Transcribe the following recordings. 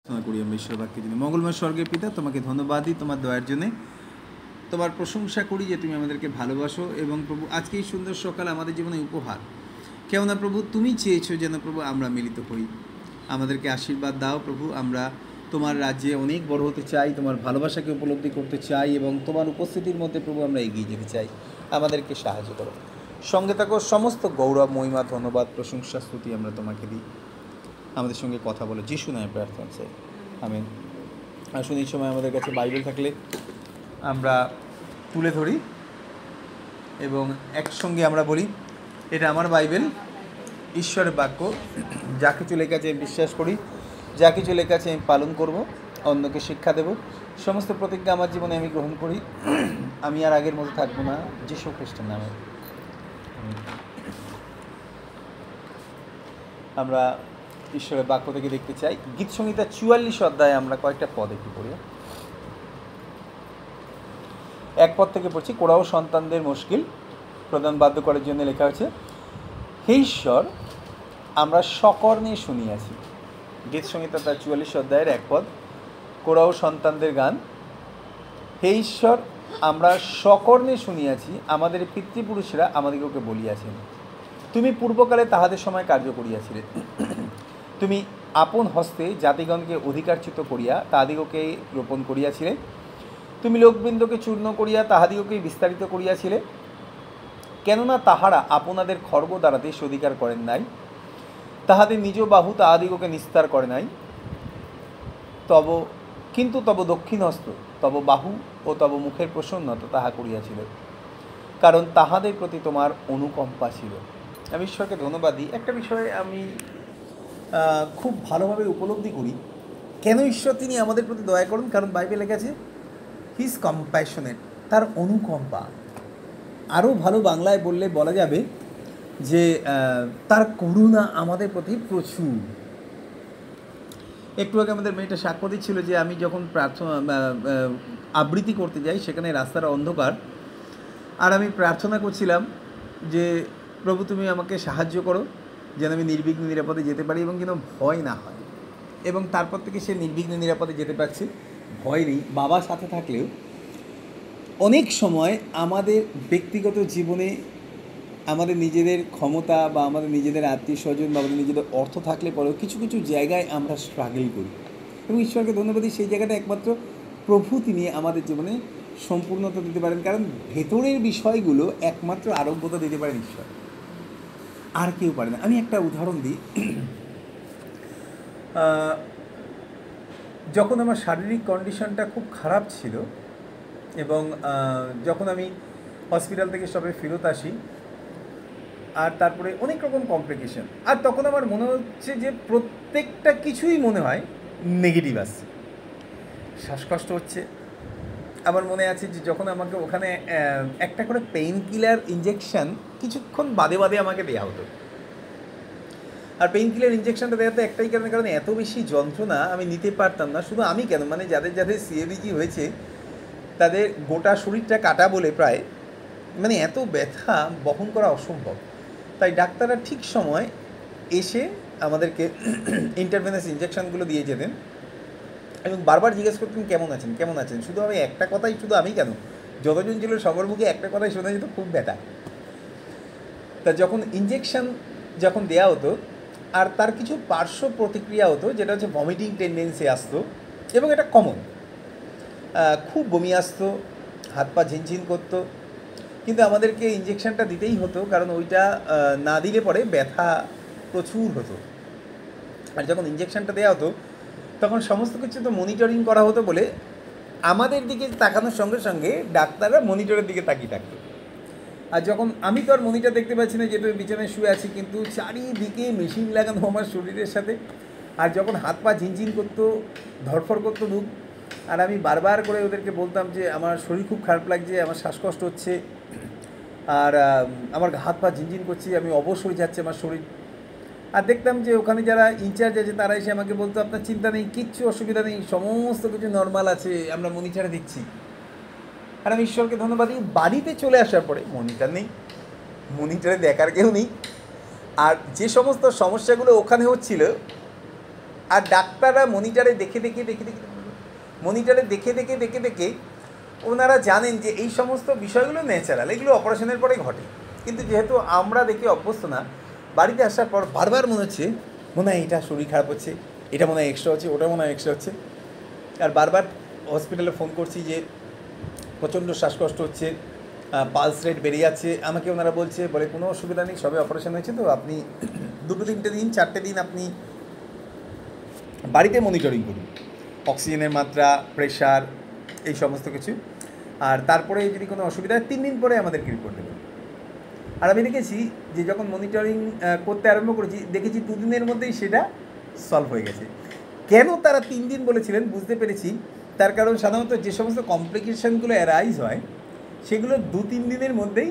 করি আমরা ঈশ্বর বাক্যের জন্য। মঙ্গলময় স্বর্গের পিতা, তোমাকে ধন্যবাদ দিই তোমার দয়ার জন্যে, তোমার প্রশংসা করি যে তুমি আমাদেরকে ভালোবাসো। এবং প্রভু, আজকে এই সুন্দর সকাল আমাদের জীবনে উপহার, কেননা প্রভু তুমি চেয়েছো যেন প্রভু আমরা মিলিত হই। আমাদেরকে আশীর্বাদ দাও প্রভু। আমরা তোমার রাজ্যে অনেক বড় হতে চাই, তোমার ভালোবাসাকে উপলব্ধি করতে চাই এবং তোমার উপস্থিতির মধ্যে প্রভু আমরা এগিয়ে যেতে চাই। আমাদেরকে সাহায্য করো। সঙ্গে থাকো। সমস্ত গৌরব, মহিমা, ধন্যবাদ, প্রশংসা, স্তুতি আমরা তোমাকে দিই। আমাদের সঙ্গে কথা বলো, যিশু নামে প্রার্থনা চাই, আমেন। আসুন, এই সময় আমাদের কাছে বাইবেল থাকলে আমরা তুলে ধরি এবং একসঙ্গে আমরা বলি, এটা আমার বাইবেল, ঈশ্বরের বাক্য। যা কিছু লেখা আছে আমি বিশ্বাস করি, যা কিছু লেখা আছে আমি পালন করব, অন্যকে শিক্ষা দেব। সমস্ত প্রতিজ্ঞা আমার জীবনে আমি গ্রহণ করি। আমি আর আগের মতো থাকবো না, যিশু খ্রিস্টের নামে। আমরা ঈশ্বরের বাক্য থেকে দেখতে চাই গীত সংহিতা 44 অধ্যায়ে আমরা কয়েকটা পদ একটু পড়ি। এক পদ থেকে পড়ছি। কোরাও সন্তানদের মুশকিল প্রদান বাধ্য করার জন্য লেখা হয়েছে, হে ঈশ্বর আমরা সকর্ণে শুনিয়াছি। গীত সংহিতা তার 44 অধ্যায়ের এক পদ, কোরাও সন্তানদের গান। হে ঈশ্বর আমরা সকর্ণে শুনিয়াছি, আমাদের পিতৃপুরুষেরা আমাদিগকে বলিয়াছেন, তুমি পূর্বকালে তাহাদের সময় কার্য করিয়াছিলে। তুমি আপন হস্তে জাতিগণকে অধিকারচ্যুত করিয়া তাহাদিগকে রোপণ করিয়াছিলে। তুমি লোকবৃন্দকে চূর্ণ করিয়া তাহাদিগকে বিস্তারিত করিয়াছিলে। কেননা তাহারা আপনাদের খর্ব দ্বারা দেশ অধিকার করেন নাই, তাহাদের নিজ বাহু তাহাদিগকে নিস্তার করে নাই। কিন্তু তব দক্ষিণ হস্ত, তব বাহু ও তব মুখের প্রসন্নতা তাহা করিয়াছিল, কারণ তাহাদের প্রতি তোমার অনুকম্পা ছিল। আমি ঈশ্বরকে ধন্যবাদ দিই। একটা বিষয়ে আমি খুব ভালোভাবে উপলব্ধি করি, কেন ঈশ্বর তিনি আমাদের প্রতি দয়া করুন। কারণ বাইবেলে লেখা আছে হি ইজ কম্প্যাশনেট, তার অনুকম্পা। আরও ভালো বাংলায় বললে বলা যাবে যে তার করুণা আমাদের প্রতি প্রচুর। একটু আগে আমাদের মেয়েটা সাক্ষ্য দিচ্ছিল যে আমি যখন প্রার্থনা আবৃত্তি করতে যাই, সেখানে রাস্তার অন্ধকার, আর আমি প্রার্থনা করছিলাম যে প্রভু তুমি আমাকে সাহায্য করো যেন আমি নির্বিঘ্ন নিরাপদে যেতে পারি এবং যেন ভয় না হয়। এবং তারপর থেকে সে নির্বিঘ্ন নিরাপদে যেতে পারছে, ভয় নেই। বাবার সাথে থাকলেও অনেক সময় আমাদের ব্যক্তিগত জীবনে আমাদের নিজেদের ক্ষমতা বা আমাদের নিজেদের আত্মীয় স্বজন বা আমাদের নিজেদের অর্থ থাকলে পরেও কিছু কিছু জায়গায় আমরা স্ট্রাগল করি এবং ঈশ্বরকে ধন্যবাদ দিই, সেই জায়গাটা একমাত্র প্রভু তিনি আমাদের জীবনে সম্পূর্ণতা দিতে পারেন। কারণ ভেতরের বিষয়গুলো একমাত্র আরোগ্যতা দিতে পারেন ঈশ্বর, আর কেউ পারে না। আমি একটা উদাহরণ দিই। যখন আমার শারীরিক কন্ডিশনটা খুব খারাপ ছিল এবং যখন আমি হসপিটাল থেকে সবে ফেরত আসি, আর তারপরে অনেক রকম কমপ্লিকেশন, আর তখন আমার মনে হচ্ছে যে প্রত্যেকটা কিছুই মনে হয় নেগেটিভ আসছে। শ্বাসকষ্ট হচ্ছে। আমার মনে আছে যে যখন আমাকে ওখানে একটা করে পেইন কিলার ইঞ্জেকশান কিছুক্ষণ বাদে বাদে আমাকে দেওয়া হতো। আর পেইন কিলার ইঞ্জেকশনটা দেওয়াতে একটাই কারণ এত বেশি যন্ত্রণা আমি নিতে পারতাম না। শুধু আমি কেন, মানে যাদের যাদের সিএবিজি হয়েছে তাদের গোটা শরীরটা কাটা বলে প্রায়, মানে এত ব্যথা বহন করা অসম্ভব। তাই ডাক্তাররা ঠিক সময় এসে আমাদেরকে ইন্টারভেনাস ইঞ্জেকশনগুলো দিয়ে যেতেন এবং বারবার জিজ্ঞেস করতেন কেমন আছেন কেমন আছেন। শুধু আমি একটা কথাই, শুধু আমি কেন, যতজন ছিল সবার মুখে একটা কথাই শোনা যেত, খুব ব্যথা। তা যখন ইঞ্জেকশন যখন দেওয়া হতো, আর তার কিছু পার্শ্ব প্রতিক্রিয়া হতো, যেটা হচ্ছে ভমিটিং টেন্ডেন্সি আসতো এবং এটা কমন, খুব বমি আসতো, হাত পা ঝিনঝিন করতো। কিন্তু আমাদেরকে ইঞ্জেকশনটা দিতেই হতো, কারণ ওইটা না দিলে পরে ব্যথা প্রচুর হতো। আর যখন ইঞ্জেকশনটা দেওয়া হতো তখন সমস্ত কিছু তো মনিটরিং করা হতো বলে আমাদের দিকে তাকানোর সঙ্গে সঙ্গে ডাক্তাররা মনিটরের দিকে তাকিয়ে থাকতো। আর যখন আমি তো আর মনিটর দেখতে পাচ্ছি না, যেহেতু বিছানায় শুয়ে আছি, কিন্তু চারিদিকে মেশিন লাগানো আমার শরীরের সাথে। আর যখন হাত পা ঝিনঝিন করতো, ধরফর করতো বুক, আর আমি বারবার করে ওদেরকে বলতাম যে আমার শরীর খুব খারাপ লাগছে, আমার শ্বাসকষ্ট হচ্ছে, আর আমার হাত পা ঝিনঝিন করছে, আমি অবশ হয়ে যাচ্ছে আমার শরীর। আর দেখতাম যে ওখানে যারা ইনচার্জ আছে তারা এসে আমাকে বলতো আপনার চিন্তা নেই, কিচ্ছু অসুবিধা নেই, সমস্ত কিছু নর্মাল আছে, আমরা মনিটরে দিচ্ছি। আর আমি ঈশ্বরকে ধন্যবাদ দিই, বাড়িতে চলে আসার পরে মনিটর নেই, মনিটরে দেখার কেউ নেই। আর যে সমস্ত সমস্যাগুলো ওখানে হচ্ছিল আর ডাক্তাররা মনিটরে দেখে ওনারা জানেন যে এই সমস্ত বিষয়গুলো ন্যাচারাল, এগুলো অপারেশনের পরে ঘটে। কিন্তু যেহেতু আমরা দেখে অভ্যস্ত না, বাড়িতে আসার পর বারবার মনে হয় এটা শরীর খারাপ হচ্ছে, এটা মনে হয় এক্সট্রা হচ্ছে, ওটা মনে হয় এক্সট্রা হচ্ছে। আর বারবার হসপিটালে ফোন করছি যে প্রচণ্ড শ্বাসকষ্ট হচ্ছে, পালস রেট বেড়ে যাচ্ছে। আমাকে ওনারা বলে কোনো অসুবিধা নেই, সবে অপারেশন হয়েছে, তো আপনি 2-3 দিন 4 দিন আপনি বাড়িতে মনিটরিং করুন, অক্সিজেনের মাত্রা, প্রেশার, এই সমস্ত কিছু। আর তারপরে যদি কোনো অসুবিধা হয় 3 দিন পরে আমাদেরকে রিপোর্ট দেবেন। আর আমি দেখেছি যে যখন মনিটরিং করতে আরম্ভ করেছি, দেখেছি 2 দিনের মধ্যেই সেটা সলভ হয়ে গেছে। কেন তারা 3 দিন বলেছিলেন বুঝতে পেরেছি। তার কারণ সাধারণত যে সমস্ত কমপ্লিকেশনগুলো অ্যারাইজ হয় সেগুলো 2-3 দিনের মধ্যেই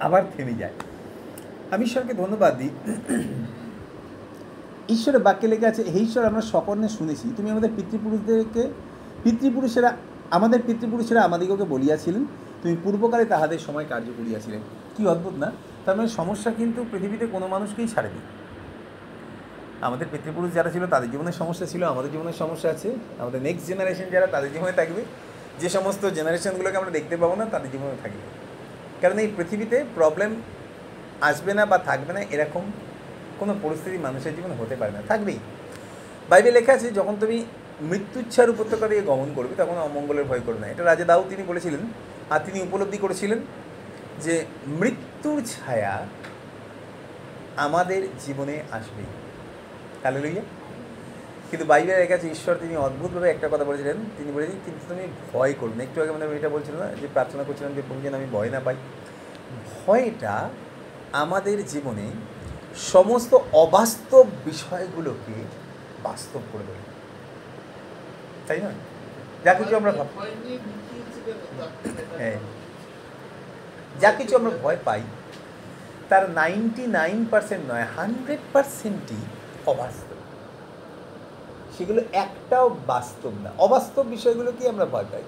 আবার থেমে যায়। আমি ঈশ্বরকে ধন্যবাদ দিই। ঈশ্বরের বাক্যে লেগে আছে, হে ঈশ্বর, আমরা সকর্ণে শুনেছি তুমি আমাদের পিতৃপুরুষেরা আমাদিগকে বলিয়াছিলেন, তুমি পূর্বকালে তাহাদের সময় কার্য করিয়াছিলেন। কি অদ্ভুত না? তার মানে সমস্যা কিন্তু পৃথিবীতে কোনো মানুষকেই ছাড়েনি। আমাদের পিতৃপুরুষ যারা ছিল তাদের জীবনের সমস্যা ছিল, আমাদের জীবনের সমস্যা আছে, আমাদের নেক্সট জেনারেশন যারা তাদের জীবনে থাকবে, যে সমস্ত জেনারেশনগুলোকে আমরা দেখতে পাবো না তাদের জীবনে থাকবে। কারণ এই পৃথিবীতে প্রবলেম আসবে না বা থাকবে না এরকম কোনো পরিস্থিতি মানুষের জীবনে হতে পারে না, থাকবেই। বাইবেল লেখা আছে, যখন তুমি মৃত্যুচ্ছার উপত্যকা দিয়ে গমন করবে তখন অমঙ্গলের ভয় করবে না। এটা রাজা দাউদ তিনি বলেছিলেন, আর তিনি উপলব্ধি করেছিলেন যে মৃত্যুর ছায়া আমাদের জীবনে আসবেই। হালেলুয়া। কিন্তু বাইবেলে লেখা আছে, ঈশ্বর তিনি অদ্ভুতভাবে একটা কথা বলেছিলেন, তিনি বলেছেন কিন্তু তুমি ভয় করবে না। একটু আগে মানে এটা বলছিল না যে প্রার্থনা করছিলাম যে প্রভু যেন আমি ভয় না পাই। ভয়টা আমাদের জীবনে সমস্ত অবাস্তব বিষয়গুলোকে বাস্তব করে দেবে, তাই না? যা কিছু আমরা ভয় পাই তার 99% নয়, 100%ই অবাস্তব। সেগুলো একটাও বাস্তব না, অবাস্তব বিষয়গুলোকেই আমরা ভয় পাই।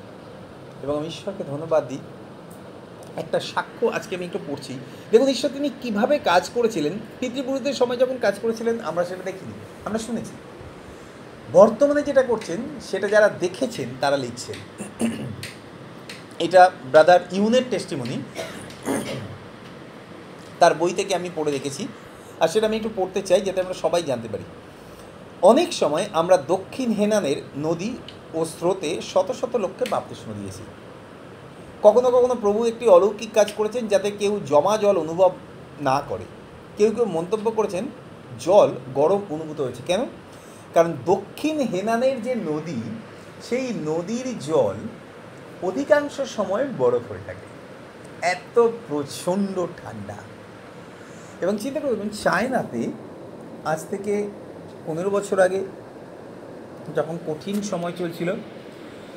এবং আমি ঈশ্বরকে ধন্যবাদ দিই, একটা সাক্ষ্য আজকে আমি একটু পড়ছি। দেখুন ঈশ্বর তিনি কীভাবে কাজ করেছিলেন, পিতৃপুরুষদের সময় যখন কাজ করেছিলেন আমরা সেটা দেখিনি, আমরা শুনেছি। বর্তমানে যেটা করছেন সেটা যারা দেখেছেন তারা লিখছেন। এটা ব্রাদার ইউনের টেস্টিমনি, তার বই থেকে আমি পড়ে রেখেছি, আর সেটা আমি একটু পড়তে চাই যাতে আমরা সবাই জানতে পারি। অনেক সময় আমরা দক্ষিণ হেনানের নদী ও স্রোতে শত শত লোককে বাপ্তিস্ম দিয়েছি। কখনো কখনো প্রভু একটি অলৌকিক কাজ করেছেন যাতে কেউ জমা জল অনুভব না করে। কেউ কেউ মন্তব্য করেছেন জল গরম অনুভূত হয়েছে। কেন? কারণ দক্ষিণ হেনানের যে নদী, সেই নদীর জল অধিকাংশ সময় বরফ হয়ে থাকে, এত প্রচণ্ড ঠান্ডা। এবং চিন্তা করবেন, চায়নাতে আজ থেকে 15 বছর আগে যখন কঠিন সময় চলছিল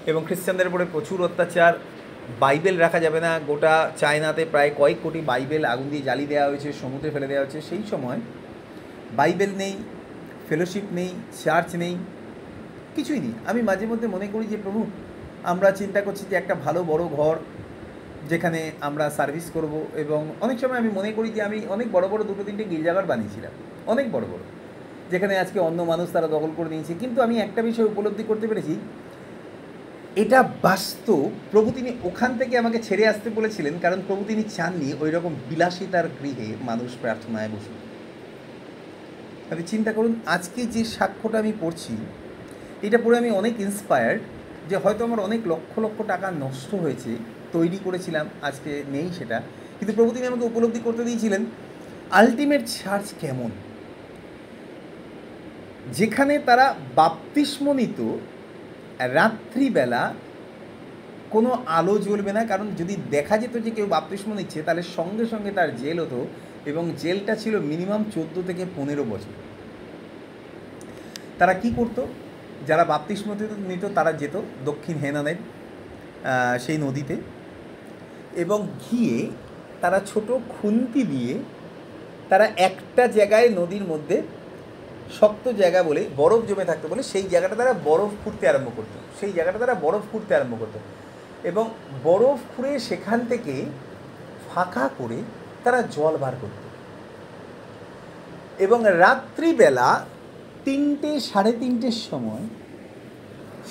এবং খ্রিস্টানদের উপরে প্রচুর অত্যাচার, বাইবেল রাখা যাবে না, গোটা চায়নাতে প্রায় কয়েক কোটি বাইবেল আগুন দিয়ে জ্বালিয়ে দেওয়া হয়েছে, সমুদ্রে ফেলে দেওয়া হয়েছে। সেই সময় বাইবেল নেই, ফেলোশিপ নেই, চার্চ নেই, কিছুই নেই। আমি মাঝে মধ্যে মনে করি যে প্রভু, আমরা চিন্তা করছি যে একটা ভালো বড় ঘর যেখানে আমরা সার্ভিস করব, এবং অনেক সময় আমি মনে করি যে আমি অনেক বড় বড় 2-3টে গির্জাঘর বানিয়েছিলাম, অনেক বড় বড়, যেখানে আজকে অন্য মানুষ তারা দখল করে নিয়েছে। কিন্তু আমি একটা বিষয় উপলব্ধি করতে পেরেছি, এটা বাস্তব। প্রভু তিনি ওখান থেকে আমাকে ছেড়ে আসতে বলেছিলেন, কারণ প্রভু তিনি চাননি ওই রকম বিলাসিতার গৃহে মানুষ প্রার্থনায় বসুক। আপনি চিন্তা করুন, আজকে যে সাক্ষ্যটা আমি পড়ছি, এটা পড়ে আমি অনেক ইন্সপায়ার্ড যে হয়তো আমার অনেক লক্ষ লক্ষ টাকা নষ্ট হয়েছে, তৈরি করেছিলাম, আজকে নেই সেটা। কিন্তু প্রভু তিনি আমাকে উপলব্ধি করতে দিয়েছিলেন আলটিমেট চার্চ কেমন, যেখানে তারা বাপ্তিস্ম নিত রাত্রিবেলা, কোনো আলো জ্বলবে না। কারণ যদি দেখা যেত যে কেউ বাপ্তিস্ম নিচ্ছে তাহলে সঙ্গে সঙ্গে তার জেল হতো, এবং জেলটা ছিল মিনিমাম 14 থেকে 15 বছর। তারা কি করতো, যারা বাপ্তিস্ম নিত তারা যেত দক্ষিণ হেনানের সেই নদীতে, এবং গিয়ে তারা ছোট খুন্তি দিয়ে তারা একটা জায়গায় নদীর মধ্যে শক্ত জায়গা বলে বরফ জমে থাকতো বলে সেই জায়গাটা তারা বরফ খুঁড়তে আরম্ভ করতো, এবং বরফ খুঁড়ে সেখান থেকে ফাঁকা করে তারা জল বার করত, এবং রাত্রিবেলা 3টে 3:30-এর সময়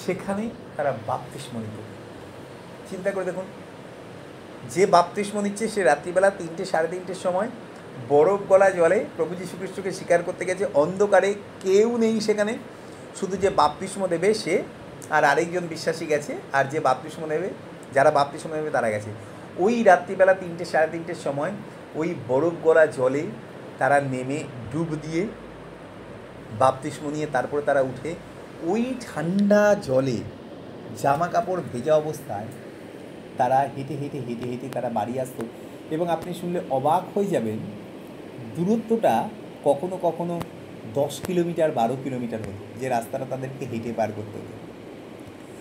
সেখানে তারা বাপ্তিস্ম নিত। চিন্তা করে দেখুন, যে বাপ্তিস্ম নিচ্ছে সে রাত্রিবেলা 3টে 3:30-এর সময় বরফ গলা জলে প্রভু যীশু খ্রিস্টকে স্বীকার করতে গেছে। অন্ধকারে কেউ নেই সেখানে, শুধু যে বাপ্তিস্ম দেবে সে আর আরেকজন বিশ্বাসী গেছে, আর যে বাপ্তিস্ম দেবে, যারা বাপ্তিস্ম দেবে তারা গেছে। ওই রাত্রিবেলা 3টে 3:30-এর সময় ওই বরফ গলা জলে তারা নেমে ডুব দিয়ে বাপ্তিস্ম নিয়ে তারপরে তারা উঠে ওই ঠান্ডা জলে জামা কাপড় ভেজা অবস্থায় তারা হেঁটে হেঁটে হেঁটে হেঁটে তারা বাড়ি আসতো। এবং আপনি শুনলে অবাক হয়ে যাবেন, দূরত্বটা কখনো কখনো 10 কিলোমিটার 12 কিলোমিটার হতো, যে রাস্তাটা তাদেরকে হেঁটে পার করতে হতো।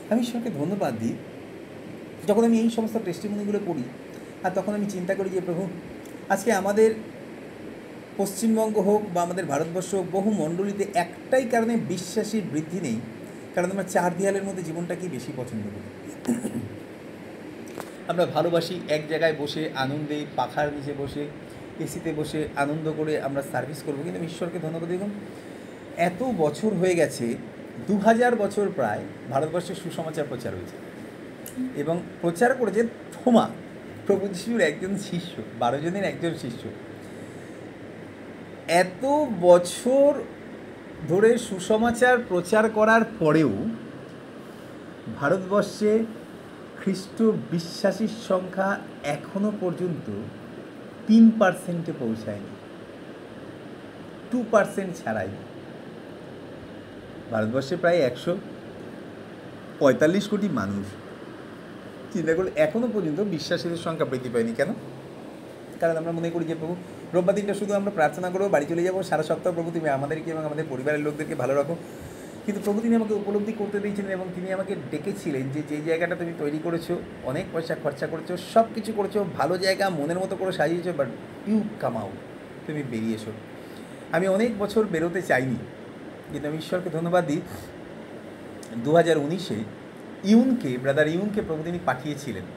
আমি ঈশ্বরকে ধন্যবাদ দিই, যখন আমি এই সমস্ত টেস্টিমনিগুলো পড়ি আর তখন আমি চিন্তা করি যে প্রভু, আজকে আমাদের পশ্চিমবঙ্গ হোক বা আমাদের ভারতবর্ষ হোক, বহু মণ্ডলীতে একটাই কারণে বিশ্বাসীর বৃদ্ধি নেই, কারণ আমরা 4 দেয়ালের মধ্যে জীবনটাকেই বেশি পছন্দ করি। আমরা ভালোবাসি এক জায়গায় বসে আনন্দে, পাখার নিচে বসে, এসিতে বসে আনন্দ করে আমরা সার্ভিস করবো, কিন্তু ঈশ্বরকে ধন্যবাদ দেখুন, এত বছর হয়ে গেছে, 2000 বছর প্রায় ভারতবর্ষে সুসমাচার প্রচার হয়েছে এবং প্রচার করেছে থোমা, প্রভু যিশুর একজন শিষ্য, 12 জনের একজন শিষ্য। এত বছর ধরে সুসমাচার প্রচার করার পরেও ভারতবর্ষে খ্রিস্ট বিশ্বাসীর সংখ্যা এখনো পর্যন্ত 3% পৌঁছায়নি, 2% ছাড়াই। ভারতবর্ষে প্রায় 145 কোটি মানুষ, চিন্তা করলে এখনও পর্যন্ত বিশ্বাসীদের সংখ্যা বৃদ্ধি পায়নি। কেন? কারণ আমরা মনে করি যে প্রভু রোববার দিনটা শুধু আমরা প্রার্থনা করবো, বাড়ি চলে যাবো, সারা সপ্তাহ প্রভু তুমি আমাদেরকে এবং আমাদের পরিবারের লোকদেরকে ভালো রাখো। কিন্তু প্রভু তিনি আমাকে উপলব্ধি করতে দিয়েছিলেন এবং তিনি আমাকে ডেকেছিলেন যে যেই জায়গাটা তুমি তৈরি করেছো, অনেক পয়সা খরচা করেছো, সব কিছু করেছো, ভালো জায়গা মনের মতো করে সাজিয়েছো, বাট ইউ কাম আউট, তুমি বেরিয়ে এসো। আমি অনেক বছর বেরোতে চাইনি, কিন্তু আমি ঈশ্বরকে ধন্যবাদ দিই, 2019-এ ব্রাদার ইউনকে প্রভু তিনি পাঠিয়েছিলেন।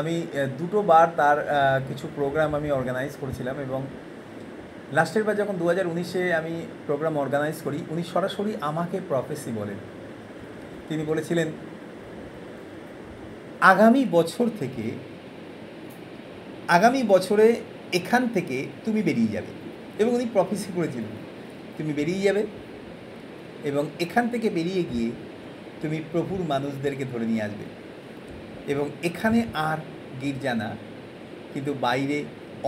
আমি 2টো বার তার কিছু প্রোগ্রাম আমি অর্গানাইজ করেছিলাম এবং লাস্টের বার যখন 2019-এ আমি প্রোগ্রাম অর্গানাইজ করি, উনি সরাসরি আমাকে প্রফেসি বলেন। তিনি বলেছিলেন আগামী বছরে এখান থেকে তুমি বেরিয়ে যাবে, এবং উনি প্রফেসি করেছিলেন তুমি বেরিয়ে যাবে এবং এখান থেকে বেরিয়ে গিয়ে তুমি প্রভুর মানুষদেরকে ধরে নিয়ে আসবে, এবং এখানে আর গির্জা না, কিন্তু বাইরে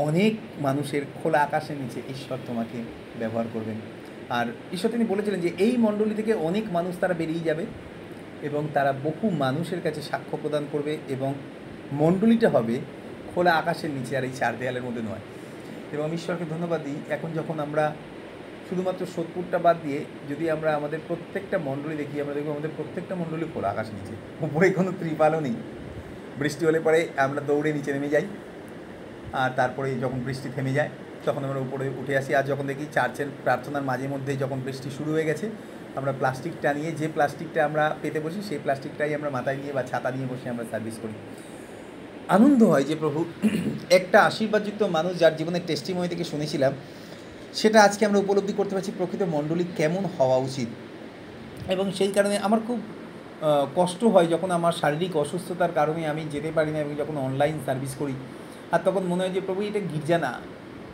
অনেক মানুষের খোলা আকাশের নিচে ঈশ্বর তোমাকে ব্যবহার করবেন। আর ঈশ্বর তিনি বলেছিলেন যে এই মণ্ডলী থেকে অনেক মানুষ তারা বেরিয়ে যাবে এবং তারা বহু মানুষের কাছে সাক্ষ্য প্রদান করবে, এবং মণ্ডলীটা হবে খোলা আকাশের নিচে আর এই 4 দেয়ালের মধ্যে নয়। এবং আমি ঈশ্বরকে ধন্যবাদ দিই, এখন যখন আমরা শুধুমাত্র 70টা বাদ দিয়ে যদি আমরা আমাদের প্রত্যেকটা মণ্ডলী দেখি, আমরা দেখব আমাদের প্রত্যেকটা মণ্ডলী খোলা আকাশ নিচে, উপরে কোনো ত্রিপালও নেই। বৃষ্টি হলে পরে আমরা দৌড়ে নিচে নেমে যাই, আর তারপরে যখন বৃষ্টি থেমে যায় তখন আমরা উপরে উঠে আসি। আর যখন দেখি চার্চের প্রার্থনার মাঝে মধ্যে যখন বৃষ্টি শুরু হয়ে গেছে, আমরা প্লাস্টিকটা নিয়ে, যে প্লাস্টিকটা আমরা পেতে বসি সেই প্লাস্টিকটাই আমরা মাথায় নিয়ে বা ছাতা নিয়ে বসে আমরা সার্ভিস করি। আনন্দ হয় যে প্রভু একটা আশীর্বাদযুক্ত মানুষ যার জীবনের টেস্টিমনি থেকে শুনেছিলাম, সেটা আজকে আমরা উপলব্ধি করতে পারছি প্রকৃত মণ্ডলী কেমন হওয়া উচিত। এবং সেই কারণে আমার খুব কষ্ট হয় যখন আমার শারীরিক অসুস্থতার কারণে আমি যেতে পারি না এবং যখন অনলাইন সার্ভিস করি, আর তখন মনে হয় যে প্রভু এটা গির্জা না।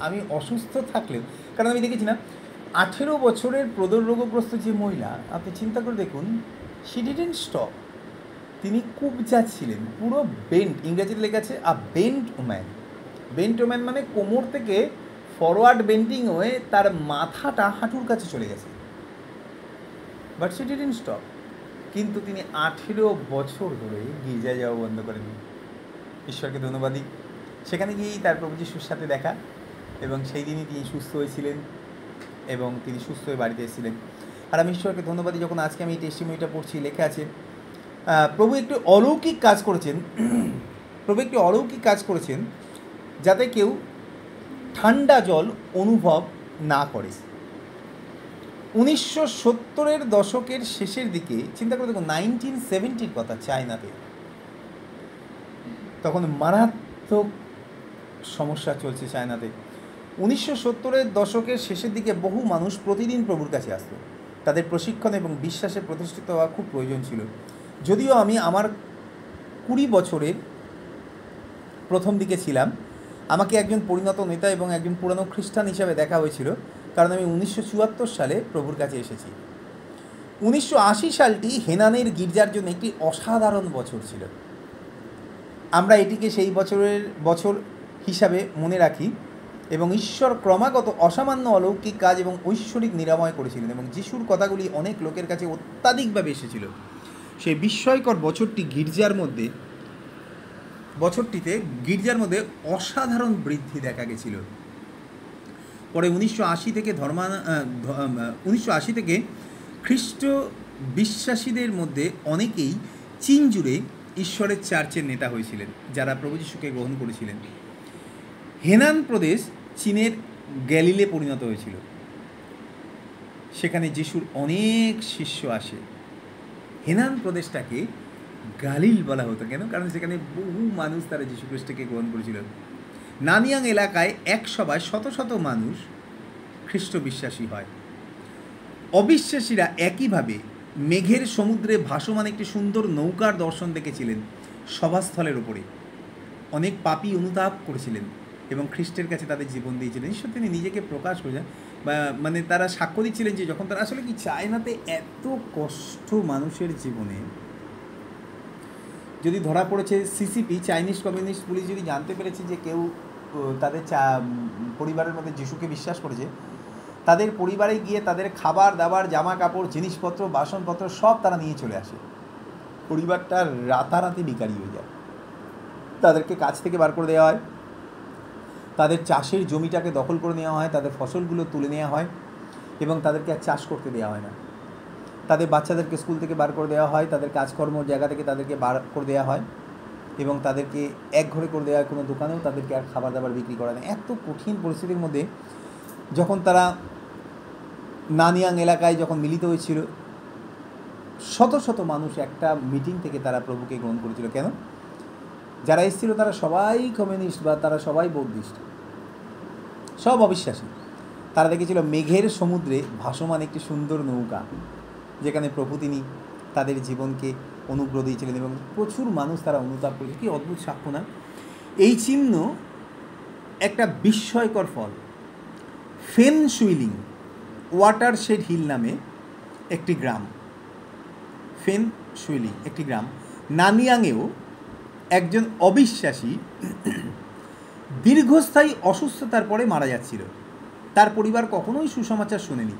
আমি অসুস্থ থাকলেও, কারণ আমি দেখেছি না, 18 বছরের প্রদর রোগগ্রস্ত যে মহিলা, আপনি চিন্তা করে দেখুন, শি ডিডন্ট স্টপ, তিনি কুবজা ছিলেন, পুরো বেন্ট, ইংরেজিতে লেখা আছে বেন্ট ওম্যান। বেন্ট ওম্যান মানে কোমর থেকে ফরওয়ার্ড বেন্ডিং হয়ে তার মাথাটা হাঁটুর কাছে চলে গেছে, বাট শি ডিডন্ট স্টপ। কিন্তু তিনি 18 বছর ধরে গির্জায় যাওয়া বন্ধ করেননি। ঈশ্বরকে ধন্যবাদ দিই, সেখানে গিয়েই তার প্রভু যিশুর সাথে দেখা, এবং সেই দিনই তিনি সুস্থ হয়েছিলেন এবং তিনি সুস্থ হয়ে বাড়িতে এসেছিলেন। আর আমি ঈশ্বরকে ধন্যবাদ দিই, যখন আজকে আমি এই টেস্টিমনিটা পড়ছি, লেখা আছে প্রভু একটি অলৌকিক কাজ করেছেন, যাতে কেউ ঠান্ডা জল অনুভব না করে। 1970-এর দশকের শেষের দিকে, চিন্তা করে দেখুন, 1970-র কথা, চায়নাতে তখন মারাত্মক সমস্যা চলছে চায়নাতে। 1970-এর দশকের শেষের দিকে বহু মানুষ প্রতিদিন প্রভুর কাছে আসতো, তাদের প্রশিক্ষণ এবং বিশ্বাসে প্রতিষ্ঠিত হওয়া খুব প্রয়োজন ছিল। যদিও আমি আমার 20 বছরের প্রথম দিকে ছিলাম, আমাকে একজন পরিণত নেতা এবং একজন পুরানো খ্রিস্টান হিসাবে দেখা হয়েছিল, কারণ আমি 1974 সালে প্রভুর কাছে এসেছি। 1980 সালটি হেনানের গির্জার জন্য একটি অসাধারণ বছর ছিল। আমরা এটিকে সেই বছর হিসাবে মনে রাখি, এবং ঈশ্বর ক্রমাগত অসামান্য অলৌকিক কাজ এবং ঐশ্বরিক নিরাময় করেছিলেন, এবং যিশুর কথাগুলি অনেক লোকের কাছে অত্যাধিকভাবে এসেছিল। সেই বিস্ময়কর বছরটিতে গির্জার মধ্যে অসাধারণ বৃদ্ধি দেখা গেছিল। পরে 1980 থেকে খ্রিস্ট বিশ্বাসীদের মধ্যে অনেকেই চীন জুড়ে ঈশ্বরের চার্চের নেতা হয়েছিলেন, যারা প্রভু যিশুকে গ্রহণ করেছিলেন। হেনান প্রদেশ চীনের গ্যালিলে পরিণত হয়েছিল। সেখানে যিশুর অনেক শিষ্য আসে। হেনান প্রদেশটাকে গালিল বলা হতো কেন? কারণ সেখানে বহু মানুষ তারা যিশু খ্রিস্টকে গ্রহণ করেছিল। নানিয়াং এলাকায় এক সভায় শত শত মানুষ খ্রিস্ট বিশ্বাসী হয়। অবিশ্বাসীরা একইভাবে মেঘের সমুদ্রে ভাসমান একটি সুন্দর নৌকার দর্শন দেখেছিলেন সভাস্থলের ওপরে। অনেক পাপী অনুতাপ করেছিলেন এবং খ্রিস্টের কাছে তাদের জীবন দিয়েছিলেন। ঈশ্বর তিনি নিজেকে প্রকাশ করেছেন, বা মানে তারা সাক্ষ্য দিচ্ছিলেন যে যখন তারা আসলে কি চায়নাতে এত কষ্ট মানুষের জীবনে, যদি ধরা পড়েছে সিসিপি, চাইনিজ কমিউনিস্ট পুলিশ যদি জানতে পেরেছে যে কেউ তাদের পরিবারের মধ্যে যিশুকে বিশ্বাস করেছে, তাদের পরিবারে গিয়ে তাদের খাবার দাবার, জামা কাপড়, জিনিসপত্র, বাসনপত্র সব তারা নিয়ে চলে আসে। পরিবারটা রাতারাতি বিকারি হয়ে যায়। তাদেরকে কাজ থেকে বার করে দেওয়া হয়, তাদের চাষের জমিটাকে দখল করে নেওয়া হয়, তাদের ফসলগুলো তুলে নেওয়া হয় এবং তাদেরকে আর চাষ করতে দেওয়া হয় না। তাদের বাচ্চাদেরকে স্কুল থেকে বার করে দেওয়া হয়, তাদের কাজকর্ম জায়গা থেকে তাদেরকে বার করে দেওয়া হয় এবং তাদেরকে একঘরে করে দেওয়া হয়। কোনো দোকানেও তাদেরকে আর খাবার দাবার বিক্রি করা হয় না। এত কঠিন পরিস্থিতির মধ্যে যখন তারা নানিয়াং এলাকায় যখন মিলিত হয়েছিল, শত শত মানুষ একটা মিটিং থেকে তারা প্রভুকে গ্রহণ করেছিল। কেন? যারা এসেছিল তারা সবাই কমিউনিস্ট বা তারা সবাই বৌদ্ধিস্ট, সব অবিশ্বাসী। তারা দেখেছিল মেঘের সমুদ্রে ভাসমান একটি সুন্দর নৌকা, যেখানে প্রভু তিনি তাদের জীবনকে অনুগ্রহ দিয়েছিলেন এবং প্রচুর মানুষ তারা অনুতাপ করেছে। কি অদ্ভুত সাক্ষ্য না? এই চিহ্ন একটা বিস্ময়কর ফল। ফেন সুইলিং ওয়াটারশেড হিল নামে একটি গ্রাম, ফেন সুইলিং একটি গ্রাম, নানিয়াংয়েও একজন অবিশ্বাসী দীর্ঘস্থায়ী অসুস্থতার পরে মারা যাচ্ছিল। তার পরিবার কখনোই সুসমাচার শোনেনি।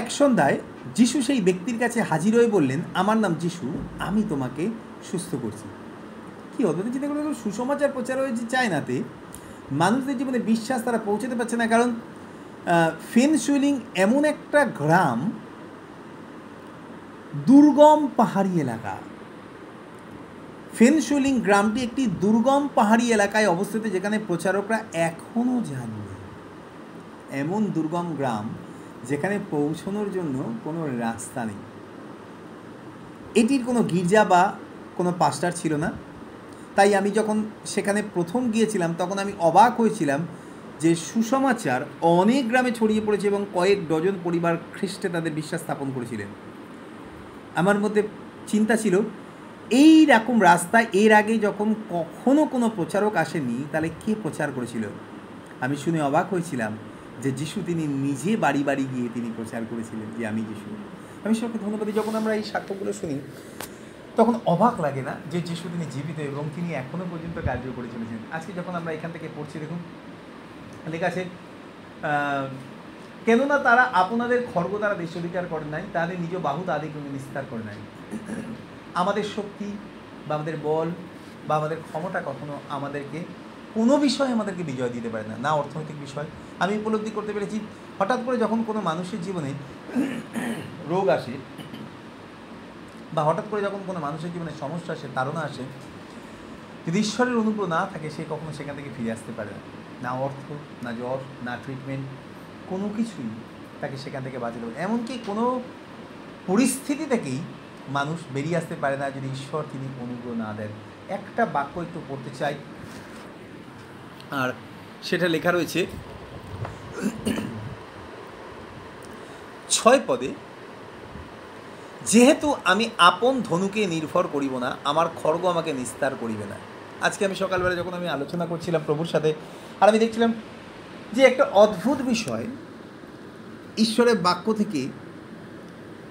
এক সন্ধ্যায় যিশু সেই ব্যক্তির কাছে হাজির হয়ে বললেন, আমার নাম যিশু, আমি তোমাকে সুস্থ করছি। কি অদ্ভুত চিন্তা করে! সুসমাচার প্রচার হয়েছে চায়নাতে, মানুষদের জীবনে বিশ্বাস তারা পৌঁছতে পারছে না। কারণ ফেন সুইলিং এমন একটা গ্রাম, দুর্গম পাহাড়ি এলাকা। ফেন সুইলিং গ্রামটি একটি দুর্গম পাহাড়ি এলাকায় অবস্থিত, যেখানে প্রচারকরা এখনও যাননি। এমন দুর্গম গ্রাম যেখানে পৌঁছানোর জন্য কোনো রাস্তা নেই। এটির কোনো গির্জা বা কোনো পাস্টার ছিল না। তাই আমি যখন সেখানে প্রথম গিয়েছিলাম তখন আমি অবাক হয়েছিলাম যে সুসমাচার অনেক গ্রামে ছড়িয়ে পড়েছে এবং কয়েক ডজন পরিবার খ্রিস্টে তাদের বিশ্বাস স্থাপন করেছিলেন। আমার মধ্যে চিন্তা ছিল, এই রকম রাস্তায় এর আগে যখন কখনো কোনো প্রচারক আসেনি, তাহলে কে প্রচার করেছিল? আমি শুনে অবাক হয়েছিলাম যে যিশু তিনি নিজে বাড়ি বাড়ি গিয়ে তিনি প্রচার করেছিলেন যে আমি যিশু। আমি সবকে ধন্যবাদ দিই। যখন আমরা এই সাক্ষ্যগুলো শুনি তখন অবাক লাগে না যে যিশু তিনি জীবিত এবং তিনি এখনও পর্যন্ত কার্য করে চলেছেন। আজকে যখন আমরা এখান থেকে পড়ছি, দেখুন লেখা আছে, কেননা তারা আপনাদের খড়গ দ্বারা দেশ অধিকার করে নাই, তাদের নিজ বাহু তাদের নিস্তার করে নাই। আমাদের শক্তি বা আমাদের বল বা আমাদের ক্ষমতা কখনো আমাদেরকে কোনো বিষয়ে আমাদেরকে বিজয় দিতে পারে না, না অর্থনৈতিক বিষয়। আমি উপলব্ধি করতে পেরেছি, হঠাৎ করে যখন কোনো মানুষের জীবনে রোগ আসে বা হঠাৎ করে যখন কোনো মানুষের জীবনে সমস্যা আসে, তাড়না আসে, যদি ঈশ্বরের অনুগ্রহ না থাকে সে কখনো সেখান থেকে ফিরে আসতে পারে না। না অর্থ, না জ্বর, না ট্রিটমেন্ট, কোনো কিছুই তাকে সেখান থেকে বাঁচাতে পারে। এমনকি কোনো পরিস্থিতি থেকেই মানুষ বেরিয়ে আসতে পারে না যদি ঈশ্বর তিনি অনুগ্রহ না দেন। একটা বাক্য একটু পড়তে চাই, আর সেটা লেখা রয়েছে 6 পদে, যেহেতু আমি আপন ধনুকে নির্ভর করিব না, আমার খড়গ আমাকে নিস্তার করিবে না। আজকে আমি সকালবেলা যখন আমি আলোচনা করছিলাম প্রভুর সাথে, আর আমি দেখছিলাম যে একটা অদ্ভুত বিষয় ঈশ্বরের বাক্য থেকে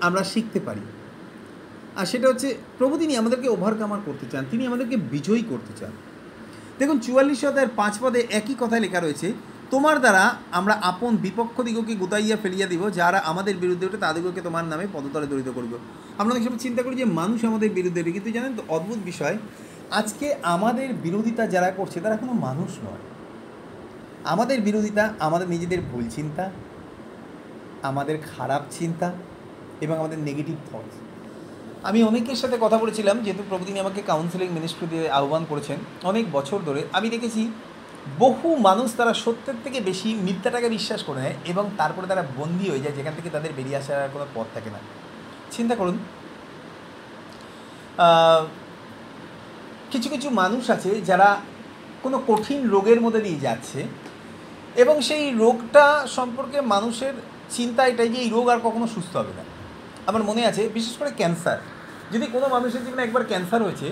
আমরা শিখতে পারি, আর সেটা হচ্ছে প্রভু তিনি আমাদেরকে ওভারকামার করতে চান, তিনি আমাদেরকে বিজয়ী করতে চান। দেখুন 44 অধ্যায়ের 5 পদে একই কথা লেখা রয়েছে, তোমার দ্বারা আমরা আপন বিপক্ষ দিগকে গুতাইয়া ফেলিয়া দিব, যারা আমাদের বিরুদ্ধে ওঠে তাদেরকে তোমার নামে পদতলে দরিত করিব। আমরা অনেক সময় চিন্তা করি যে মানুষ আমাদের বিরুদ্ধে ওঠে, কিন্তু জানেন তো অদ্ভুত বিষয়, আজকে আমাদের বিরোধিতা যারা করছে তারা কোনো মানুষ নয়। আমাদের বিরোধিতা আমাদের নিজেদের ভুল চিন্তা, আমাদের খারাপ চিন্তা এবং আমাদের নেগেটিভ থটস। আমি অনেকের সাথে কথা বলেছিলাম, যেহেতু প্রভু তিনি আমাকে কাউন্সেলিং মিনিস্ট্রি দিয়ে আহ্বান করেছেন অনেক বছর ধরে। আমি দেখেছি বহু মানুষ তারা সত্যের থেকে বেশি মিথ্যাটাকে বিশ্বাস করে নেয় এবং তারপরে তারা বন্দী হয়ে যায়, যেখান থেকে তাদের বেরিয়ে আসার কোনো পথ থাকে না। চিন্তা করুন, কিছু কিছু মানুষ আছে যারা কোনো কঠিন রোগের মধ্যে দিয়ে যাচ্ছে এবং সেই রোগটা সম্পর্কে মানুষের চিন্তা এটাই যে এই রোগ আর কখনো সুস্থ হবে না। আমার মনে আছে বিশেষ করে ক্যান্সার, যদি কোনো মানুষের জীবনে একবার ক্যান্সার হয়েছে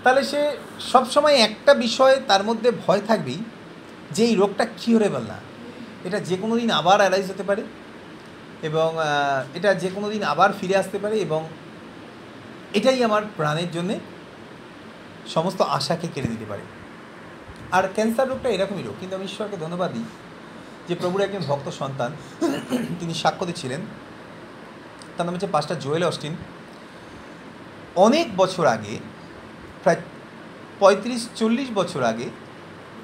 তাহলে সে সবসময় একটা বিষয় তার মধ্যে ভয় থাকবেই যে এই রোগটা কিউরেবল না, এটা যে কোনো দিন আবার অ্যারাইজ হতে পারে এবং এটা যে কোনো দিন আবার ফিরে আসতে পারে, এবং এটাই আমার প্রাণের জন্যে সমস্ত আশাকে কেড়ে দিতে পারে। আর ক্যান্সার রোগটা এরকমই রোগ। কিন্তু আমি ঈশ্বরকে ধন্যবাদ দিই যে প্রভুর একজন ভক্ত সন্তান তিনি সাক্ষ্য দিচ্ছিলেন, তার নাম হচ্ছে পাস্টার জোয়েল অস্টিন। অনেক বছর আগে, প্রায় 35-40 বছর আগে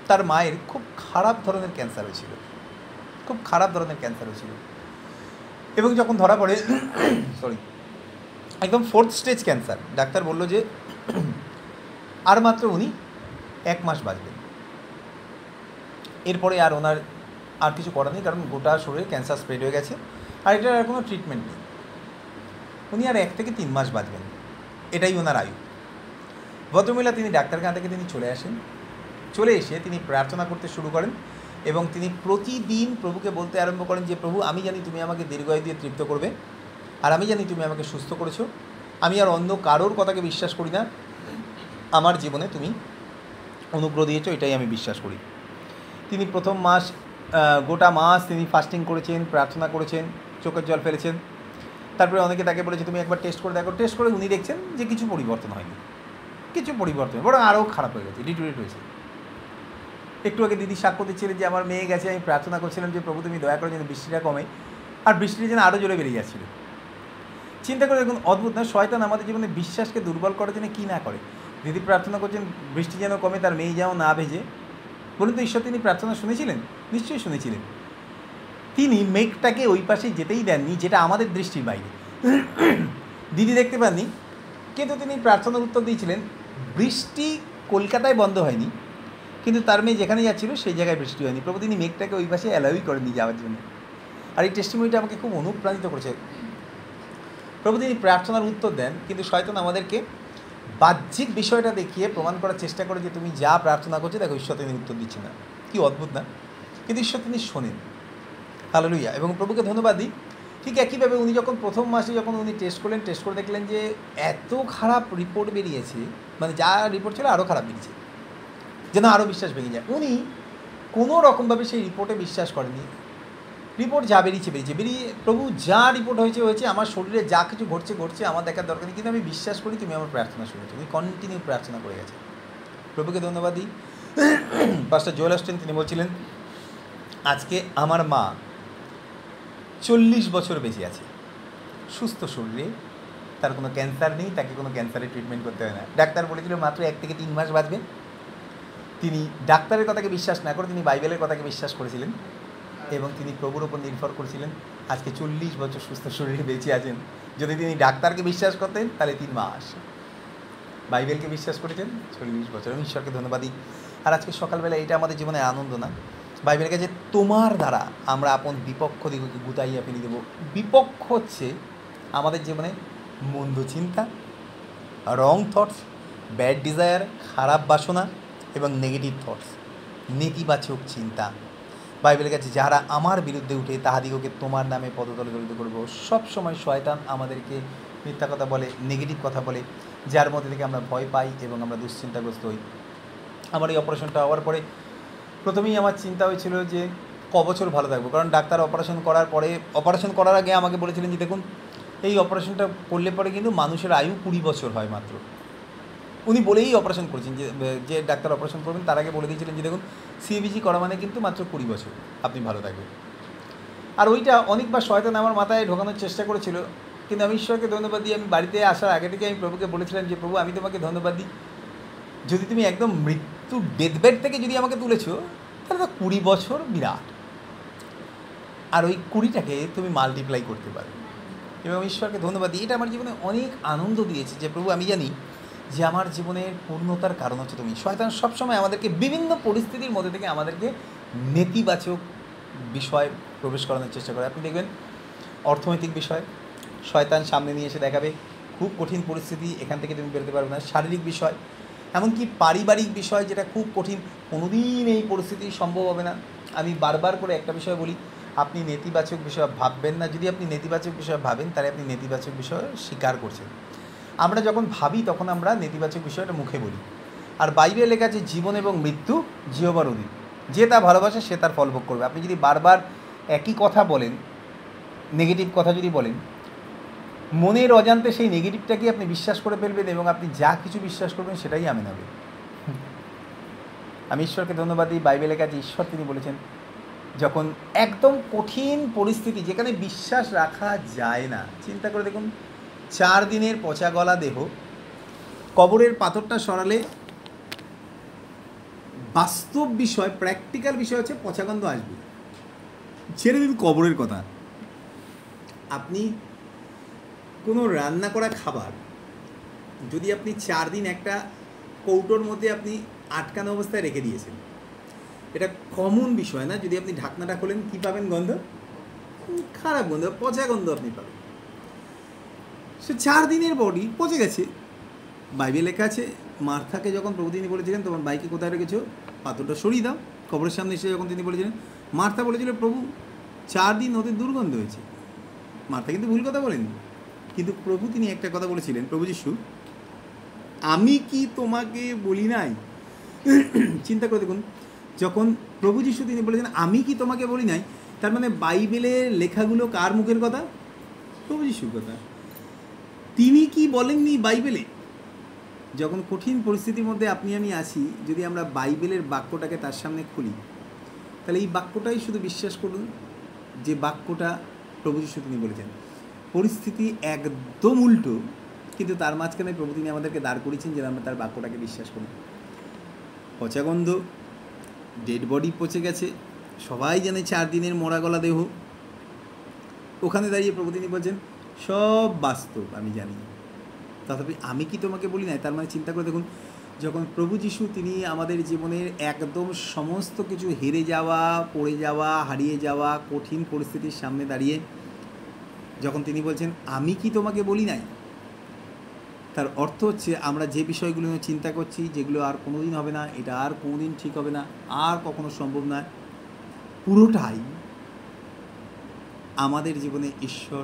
তার মায়ের খুব খারাপ ধরনের ক্যান্সার হয়েছিল, খুব খারাপ ধরনের ক্যান্সার হয়েছিল এবং যখন ধরা পড়ে একদম 4th স্টেজ ক্যান্সার, ডাক্তার বলল যে আর মাত্র উনি 1 মাস বাঁচবেন, এরপরে আর ওনার আর কিছু করার নেই, কারণ গোটা শরীরে ক্যান্সার স্প্রেড হয়ে গেছে আর এটার আর কোনো ট্রিটমেন্ট নেই। উনি আর 1 থেকে 3 মাস বাঁচবেন, এটাই ওনার আয়ু। ভদ্রমহিলা তিনি ডাক্তারখানা থেকে তিনি চলে আসেন, চলে এসে তিনি প্রার্থনা করতে শুরু করেন এবং তিনি প্রতিদিন প্রভুকে বলতে আরম্ভ করেন যে প্রভু, আমি জানি তুমি আমাকে দীর্ঘায়ু দিয়ে তৃপ্ত করবে, আর আমি জানি তুমি আমাকে সুস্থ করেছো, আমি আর অন্য কারোর কথাকে বিশ্বাস করি না, আমার জীবনে তুমি অনুগ্রহ দিয়েছো, এটাই আমি বিশ্বাস করি। তিনি প্রথম মাস গোটা মাস তিনি ফাস্টিং করেছেন, প্রার্থনা করেছেন, চোখের জল ফেলেছেন। তারপরে অনেকে তাকে বলেছে তুমি একবার টেস্ট করে দেখো। টেস্ট করে উনি দেখছেন যে কিছু পরিবর্তন হয়নি, কিছু পরিবর্তন, বরং আরও খারাপ হয়ে গেছে, ডিটোরিয়েট হয়েছে। একটু আগে দিদি সাক্ষ্য দিচ্ছিলেন যে আমার মেয়ে গেছে, আমি প্রার্থনা করছিলাম যে প্রভু তুমি দয়া করে যেন বৃষ্টিটা কমে, আর বৃষ্টিটা যেন আরও জোরে বেরিয়ে যাচ্ছিল। চিন্তা করে দেখুন, অদ্ভুত না, শয়তান আমাদের জীবনে বিশ্বাসকে দুর্বল করার জন্য কী না করে। দিদি প্রার্থনা করছেন বৃষ্টি যেন কমে, তার মেয়ে যেন না ভেজে। বলুন তো ঈশ্বর তিনি প্রার্থনা শুনেছিলেন? নিশ্চয়ই শুনেছিলেন। তিনি মেঘটাকে ওই পাশে যেতেই দেননি যেটা আমাদের দৃষ্টির বাইরে। দিদি দেখতে পাননি, কিন্তু তিনি প্রার্থনার উত্তর দিয়েছিলেন। বৃষ্টি কলকাতায় বন্ধ হয়নি, কিন্তু তার মেয়ে যেখানে যাচ্ছিল সেই জায়গায় বৃষ্টি হয়নি। প্রভু তিনি মেঘটাকে ওই পাশে অ্যালাউই করেননি যাওয়ার জন্য। আর এই টেস্টিমনিটা আমাকে খুব অনুপ্রাণিত করেছে। প্রভু তিনি প্রার্থনার উত্তর দেন, কিন্তু শয়তান আমাদেরকে বাহ্যিক বিষয়টা দেখিয়ে প্রমাণ করার চেষ্টা করে যে তুমি যা প্রার্থনা করছো দেখো ঈশ্বর তিনি উত্তর দিচ্ছে না। কি অদ্ভুত না? কিন্তু ঈশ্বর তিনি শোনেন। হালেলুয়া। এবং প্রভুকে ধন্যবাদ দিই। ঠিক একইভাবে উনি যখন প্রথম মাসে যখন উনি টেস্ট করলেন, টেস্ট করে দেখলেন যে এত খারাপ রিপোর্ট বেরিয়েছে, মানে যা রিপোর্ট ছিল আরও খারাপ বেরিয়েছে, যেন আরও বিশ্বাস ভেঙে যায়। উনি কোনো রকমভাবে সেই রিপোর্টে বিশ্বাস করেননি। রিপোর্ট যা বেরিয়েছে বেরিয়ে প্রভু যা রিপোর্ট হয়েছে, আমার শরীরে যা কিছু ঘটছে আমার দেখার দরকার নেই, কিন্তু আমি বিশ্বাস করি তুমি আমার প্রার্থনা শুনেছো। উনি কন্টিনিউ প্রার্থনা করে গেছে। প্রভুকে ধন্যবাদ দিই। পাস্টার জোয়েল অস্টিন তিনি বলছিলেন আজকে আমার মা 40 বছর বেঁচে আছে, সুস্থ শরীরে, তার কোনো ক্যান্সার নেই, তাকে কোনো ক্যান্সারের ট্রিটমেন্ট করতে হয় না। ডাক্তার বলেছিল মাত্র 1 থেকে 3 মাস বাঁচবে। তিনি ডাক্তারের কথাকে বিশ্বাস না করে তিনি বাইবেলের কথাকে বিশ্বাস করেছিলেন এবং তিনি প্রভুর ওপর নির্ভর করেছিলেন। আজকে 40 বছর সুস্থ শরীরে বেঁচে আছেন। যদি তিনি ডাক্তারকে বিশ্বাস করতেন তাহলে 3 মাস, বাইবেলকে বিশ্বাস করেছেন 40 বছর। আমি ঈশ্বরকে ধন্যবাদ দিই। আর আজকে সকালবেলা এটা আমাদের জীবনে আনন্দ না? বাইবেলের কাছে তোমার দ্বারা আমরা আপন বিপক্ষ দিগকে গুতাইয়া ফেলে দেবো। বিপক্ষ হচ্ছে আমাদের জীবনে মন্দ চিন্তা, রং থটস, ব্যাড ডিজায়ার, খারাপ বাসনা এবং নেগেটিভ থটস, নেতিবাচক চিন্তা। বাইবেলের কাছে যারা আমার বিরুদ্ধে উঠে তাহাদিগকে তোমার নামে পদতলে দলিত করবো। সব সময় শয়তান আমাদেরকে মিথ্যা কথা বলে, নেগেটিভ কথা বলে, যার মধ্যে থেকে আমরা ভয় পাই এবং আমরা দুশ্চিন্তাগ্রস্ত হই। আমার এই অপারেশনটা হওয়ার পরে প্রথমেই আমার চিন্তা হয়েছিল যে কবছর ভালো থাকবো, কারণ ডাক্তার অপারেশন করার পরে, অপারেশন করার আগে আমাকে বলেছিলেন যে দেখুন এই অপারেশনটা করলে পরে কিন্তু মানুষের আয়ু 20 বছর হয় মাত্র। উনি বলেই অপারেশন করেছেন, যে ডাক্তার অপারেশন করবেন তার আগে বলে দিয়েছিলেন যে দেখুন সিবিজি করা মানে কিন্তু মাত্র 20 বছর আপনি ভালো থাকবেন। আর ওইটা অনেকবার শয়তান আমার মাথায় ঢোকানোর চেষ্টা করেছিল, কিন্তু আমি ঈশ্বরকে ধন্যবাদ দিই, আমি বাড়িতে আসার আগে থেকে আমি প্রভুকে বলেছিলাম যে প্রভু আমি তোমাকে ধন্যবাদ দিই, যদি তুমি একদম মৃত্যু ডেথবেড থেকে যদি আমাকে তুলেছো তাহলে তো 20 বছর বিরাট, আর ওই 20টাকে তুমি মাল্টিপ্লাই করতে পারো। এবং ঈশ্বরকে ধন্যবাদ দিই, এটা আমার জীবনে অনেক আনন্দ দিয়েছে যে প্রভু আমি জানি যে আমার জীবনের পূর্ণতার কারণ হচ্ছে তুমি। শয়তান সবসময় আমাদেরকে বিভিন্ন পরিস্থিতির মধ্যে থেকে আমাদেরকে নেতিবাচক বিষয় প্রবেশ করানোর চেষ্টা করে। আপনি দেখবেন অর্থনৈতিক বিষয় শয়তান সামনে নিয়ে এসে দেখাবে খুব কঠিন পরিস্থিতি, এখান থেকে তুমি বেরোতে পারবে না। শারীরিক বিষয়, এমনকি পারিবারিক বিষয় যেটা খুব কঠিন, কোনোদিন এই পরিস্থিতি সম্ভব হবে না। আমি বারবার করে একটা বিষয় বলি, আপনি নেতিবাচক বিষয় ভাববেন না। যদি আপনি নেতিবাচক বিষয় ভাবেন তাহলে আপনি নেতিবাচক বিষয় স্বীকার করছেন। আমরা যখন ভাবি তখন আমরা নেতিবাচক বিষয়টা মুখে বলি। আর বাইবেলে লেখা আছে জীবন এবং মৃত্যু জিহ্বার অধীন, যে তা ভালোবাসে সে তার ফল ভোগ করবে। আপনি যদি বারবার একই কথা বলেন, নেগেটিভ কথা যদি বলেন, মনের অজান্তে সেই নেগেটিভটাকে আপনি বিশ্বাস করে ফেলবেন এবং আপনি যা কিছু বিশ্বাস করবেন সেটাই আমেন হবে। আমি ঈশ্বরকে ধন্যবাদ দিই, বাইবেলের কাছে ঈশ্বর তিনি বলেছেন যখন একদম কঠিন পরিস্থিতি যেখানে বিশ্বাস রাখা যায় না, চিন্তা করে দেখুন 4 দিনের পচা গলা দেহ, কবরের পাথরটা সরালে বাস্তব বিষয়, প্র্যাকটিক্যাল বিষয় হচ্ছে পচা গন্ধ আসবে। ছেড়ে দিন কবরের কথা, আপনি কোনো রান্না করা খাবার যদি আপনি 4 দিন একটা কৌটোর মধ্যে আপনি আটকানো অবস্থায় রেখে দিয়েছেন, এটা কমন বিষয় না। যদি আপনি ঢাকনাটা খোলেন কী পাবেন? গন্ধ, খারাপ গন্ধ, পচা গন্ধ আপনি পাবেন। সে 4 দিনের বডি পচে গেছে। বাইবেল লেখা আছে মার্থাকে যখন প্রভু তিনি বলেছিলেন তোমার বাইকে কোথায় রেখেছো, পাথরটা সরিয়ে দাও, কবরের সামনে এসে যখন তিনি বলেছিলেন, মার্থা বলেছিল প্রভু 4 দিন ওদের দুর্গন্ধ হয়েছে। মার্থা কিন্তু ভুল কথা বলেনি, কিন্তু প্রভু তিনি একটা কথা বলেছিলেন, প্রভু যিশু আমি কি তোমাকে বলি নাই। চিন্তা করে দেখুন, যখন প্রভু যিশু তিনি বলেছেন আমি কি তোমাকে বলি নাই, তার মানে বাইবেলের লেখাগুলো কার মুখের কথা? প্রভু যিশুর কথা। তিনি কি বলেননি বাইবেলে? যখন কঠিন পরিস্থিতির মধ্যে আপনি আমি আছি, যদি আমরা বাইবেলের বাক্যটাকে তার সামনে খুলি, তাহলে এই বাক্যটাই শুধু বিশ্বাস করুন যে বাক্যটা প্রভু যিশু তিনি বলেছেন। পরিস্থিতি একদম উল্টো, কিন্তু তার মাঝখানে প্রভু তিনি আমাদেরকে দাঁড় করিয়েছেন যেন আমরা তার বাক্যটাকে বিশ্বাস করি। পচা গন্ধ, ডেড বডি পচে গেছে, সবাই জানে 4 দিনের মরা গলা দেহ, ওখানে দাঁড়িয়ে প্রভু তিনি বলছেন সব বাস্তব আমি জানি, তথাপি আমি কি তোমাকে বলি নাই। তার মানে চিন্তা করে দেখুন, যখন প্রভু যিশু তিনি আমাদের জীবনের একদম সমস্ত কিছু হেরে যাওয়া, পড়ে যাওয়া, হারিয়ে যাওয়া কঠিন পরিস্থিতির সামনে দাঁড়িয়ে যখন তিনি বলছেন আমি কি তোমাকে বলি নাই, তার অর্থ হচ্ছে আমরা যে বিষয়গুলো নিয়ে চিন্তা করছি, যেগুলো আর কোনোদিন হবে না, এটা আর কোনোদিন ঠিক হবে না, আর কখনো সম্ভব নয়, পুরোটাই আমাদের জীবনে ঈশ্বর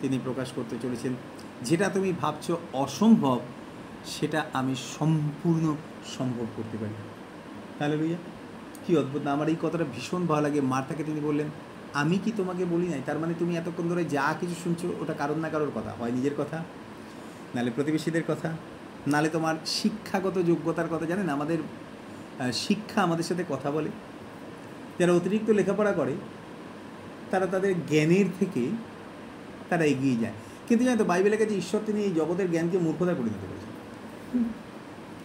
তিনি প্রকাশ করতে চলেছেন। যেটা তুমি ভাবছো অসম্ভব সেটা আমি সম্পূর্ণ সম্ভব করতে পারি। হালেলুয়া, কী অদ্ভুত না! আমার এই কথাটা ভীষণ ভালো লাগে। মার্থাকে তিনি বললেন আমি কি তোমাকে বলি নাই, তার মানে তুমি এতক্ষণ ধরে যা কিছু শুনছো ওটা কারোর না কারোর কথা, হয় নিজের কথা, নালে প্রতিবেশীদের কথা, নালে তোমার শিক্ষাগত যোগ্যতার কথা। জানেন আমাদের শিক্ষা আমাদের সাথে কথা বলে। যারা অতিরিক্ত লেখাপড়া করে তারা তাদের জ্ঞানের থেকে তারা এগিয়ে যায়, কিন্তু জানো তো বাইবেলের কাছে ঈশ্বর তিনি এই জগতের জ্ঞানকে মূর্খতায় পরিণত করেছেন।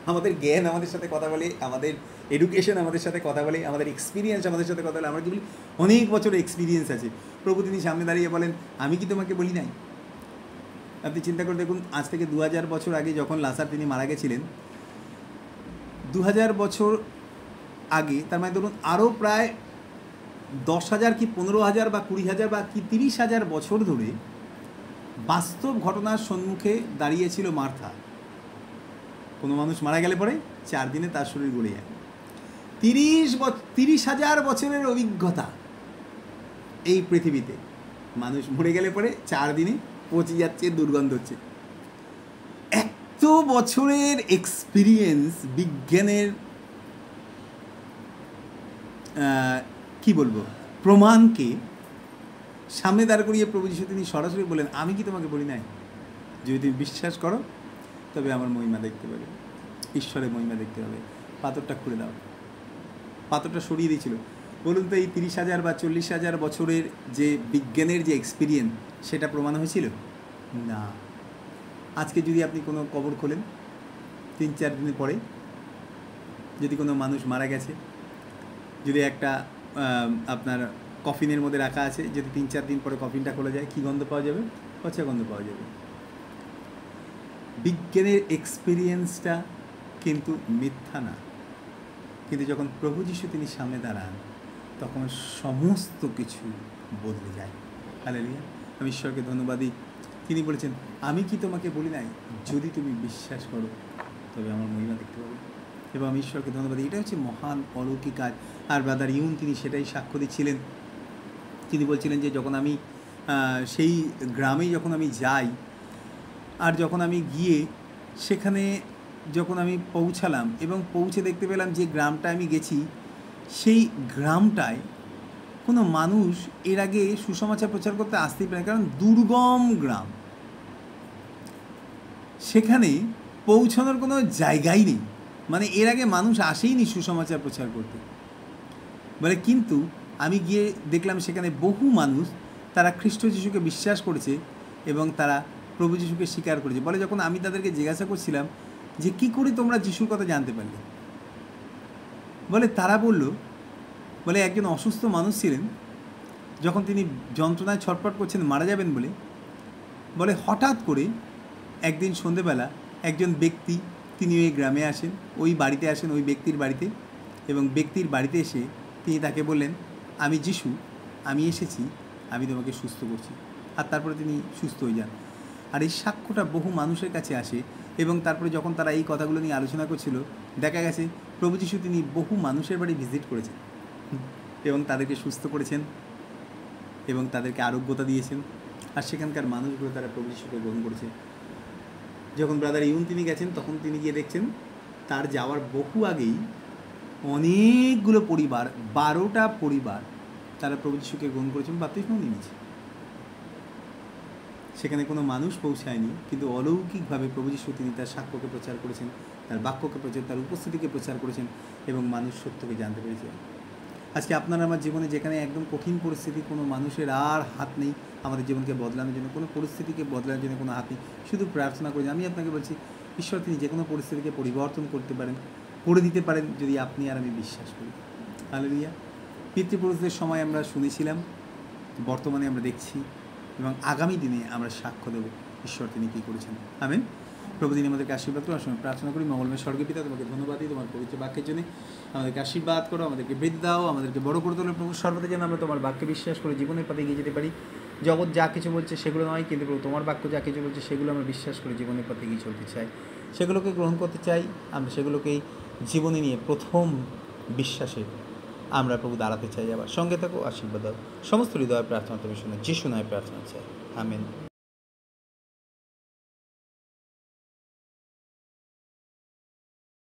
আমাদের জ্ঞান আমাদের সাথে কথা বলে, আমাদের এডুকেশন আমাদের সাথে কথা বলে, আমাদের এক্সপিরিয়েন্স আমাদের সাথে কথা বলে। আমরা কি বলি অনেক বছরের এক্সপিরিয়েন্স আছে। প্রভু তিনি সামনে দাঁড়িয়ে বলেন আমি কি তোমাকে বলি নাই। আপনি চিন্তা করে দেখুন, আজ থেকে 2000 বছর আগে যখন লাসার তিনি মারা গেছিলেন, 2000 বছর আগে, তার মানে ধরুন আরও প্রায় 10,000 কি 15,000 বা 20,000 বা কি 30,000 বছর ধরে বাস্তব ঘটনার সম্মুখে দাঁড়িয়েছিল মার্থা। কোনো মানুষ মারা গেলে পরে 4 দিনে তার শরীর গলে যায়। 30,000 বছরের অভিজ্ঞতা এই পৃথিবীতে। মানুষ মরে গেলে পরে 4 দিনে পচে যাচ্ছে, দুর্গন্ধ হচ্ছে। এত বছরের এক্সপিরিয়েন্স, বিজ্ঞানের কি বলবো, প্রমাণকে সামনে দাঁড় করিয়ে প্রভু যিশু তিনি সরাসরি বলেন, আমি কি তোমাকে বলি নাই, যদি তুমি বিশ্বাস করো তবে আমার মহিমা দেখতে পাবে, ঈশ্বরের মহিমা দেখতে হবে। পাথরটা খুলে দাও। পাথরটা সরিয়ে দিয়েছিল। বলুন তো, এই 30,000 বা 40,000 বছরের যে বিজ্ঞানের যে এক্সপিরিয়েন্স, সেটা প্রমাণ হয়েছিল না। আজকে যদি আপনি কোনো কবর খোলেন, 3-4 দিন পরে যদি কোনো মানুষ মারা গেছে, যদি একটা আপনার কফিনের মধ্যে রাখা আছে, যদি 3-4 দিন পরে কফিনটা খোলা যায়, কী গন্ধ পাওয়া যাবে? পচা গন্ধ পাওয়া যাবে। বিজ্ঞানের এক্সপিরিয়েন্সটা কিন্তু মিথ্যা না, কিন্তু যখন প্রভু যিশু তিনি সামনে দাঁড়ান, তখন সমস্ত কিছু বদলে যায়। হালেলুয়া! আমি ঈশ্বরকে ধন্যবাদ দিই, তিনি বলেছেন, আমি কি তোমাকে বলি নাই, যদি তুমি বিশ্বাস করো তবে আমার মহিমা দেখতে পাবে। এবং আমি ঈশ্বরকে ধন্যবাদ দিই, এটা হচ্ছে মহান অলৌকিক কাজ। আর ব্রাদার ইউন তিনি সেটাই সাক্ষ্য দিচ্ছিলেন। তিনি বলছিলেন যে যখন আমি সেই গ্রামে যখন আমি যাই, আর যখন আমি গিয়ে সেখানে যখন আমি পৌঁছালাম এবং পৌঁছে দেখতে পেলাম যে গ্রামটা আমি গেছি, সেই গ্রামটায় কোনো মানুষ এর আগে সুসমাচার প্রচার করতে আসতেই পারে, কারণ দুর্গম গ্রাম, সেখানে পৌঁছানোর কোনো জায়গাই নেই। মানে এর আগে মানুষ আসেইনি সুসমাচার প্রচার করতে বলে। কিন্তু আমি গিয়ে দেখলাম সেখানে বহু মানুষ, তারা খ্রিস্ট যিশুকে বিশ্বাস করেছে এবং তারা প্রভু যিশুকে স্বীকার করেছে। বলে যখন আমি তাদেরকে জিজ্ঞাসা করছিলাম যে কী করে তোমরা যিশুর কথা জানতে পারলে, বলে তারা বলে একজন অসুস্থ মানুষ ছিলেন, যখন তিনি যন্ত্রণায় ছটফট করছেন মারা যাবেন বলে হঠাৎ করে একদিন সন্ধেবেলা একজন ব্যক্তি তিনি ওই গ্রামে আসেন, ওই বাড়িতে আসেন, ওই ব্যক্তির বাড়িতে, এবং ব্যক্তির বাড়িতে এসে তিনি তাকে বললেন, আমি যিশু, আমি এসেছি, আমি তোমাকে সুস্থ করছি। আর তারপরে তিনি সুস্থ হয়ে যান। আর এই সাক্ষ্যটা বহু মানুষের কাছে আসে, এবং তারপরে যখন তারা এই কথাগুলো নিয়ে আলোচনা করছিল, দেখা গেছে প্রভু যিশু তিনি বহু মানুষের বাড়ি ভিজিট করেছেন এবং তাদেরকে সুস্থ করেছেন এবং তাদেরকে আরোগ্যতা দিয়েছেন। আর সেখানকার মানুষগুলো তারা প্রভু যিশুকে গ্রহণ করেছে। যখন ব্রাদার ইউন তিনি গেছেন, তখন তিনি গিয়ে দেখছেন তার যাওয়ার বহু আগেই অনেকগুলো পরিবার, 12টা পরিবার, তারা প্রভু যিশুকে গ্রহণ করেছেন, বাপ্তিস্মও নিয়েছে। সেখানে কোনো মানুষ পৌঁছায়নি, কিন্তু অলৌকিকভাবে প্রভু যিশু তিনি তার সাক্ষ্যকে প্রচার করেছেন, তার বাক্যকে প্রচার, তার উপস্থিতিকে প্রচার করেছেন, এবং মানুষ সত্যকে জানতে পেরেছে। আজকে আপনার আমার জীবনে যেখানে একদম কঠিন পরিস্থিতি, কোনো মানুষের আর হাত নেই আমাদের জীবনকে বদলানোর জন্য, কোনো পরিস্থিতিকে বদলানোর জন্য কোনো হাত নেই, শুধু প্রার্থনা করে। আমি আপনাকে বলছি, ঈশ্বর তিনি যে কোনো পরিস্থিতিকে পরিবর্তন করতে পারেন, করে দিতে পারেন, যদি আপনি আর আমি বিশ্বাস করি। হালেলুয়া! পিতৃপুরুষদের সময় আমরা শুনেছিলাম, বর্তমানে আমরা দেখছি, এবং আগামী দিনে আমরা সাক্ষ্য দেব ঈশ্বর তিনি কী করেছেন। আমেন। প্রভু তিনি আমাদেরকে আশীর্বাদ করো। আসলে প্রার্থনা করি। মঙ্গলময় স্বর্গীয় পিতা, তোমাকে ধন্যবাদ দিই তোমার পবিত্র বাক্যের জন্য। আমাদেরকে আশীর্বাদ করো, আমাদেরকে বৃদ্ধি দাও, আমাদেরকে বড় করে তোলো প্রভু। সর্বদা যেন আমরা তোমার বাক্যে বিশ্বাস করে জীবনের পথে এগিয়ে যেতে পারি। জগৎ যা কিছু বলছে সেগুলো নয়, কিন্তু প্রভু তোমার বাক্য যা কিছু বলছে সেগুলো আমরা বিশ্বাস করে জীবনের পথে এগিয়ে চলতে চাই, সেগুলোকে গ্রহণ করতে চাই। আমরা সেগুলোকেই জীবনে নিয়ে প্রথম বিশ্বাসে আমরা প্রভু দাঁড়াতে চাই। আবার সঙ্গে থাকো, আশীর্বাদ দাও। সমস্ত হৃদয় প্রার্থনা তুমি শোনো, যিশু নামে প্রার্থনা চাই। আমেন।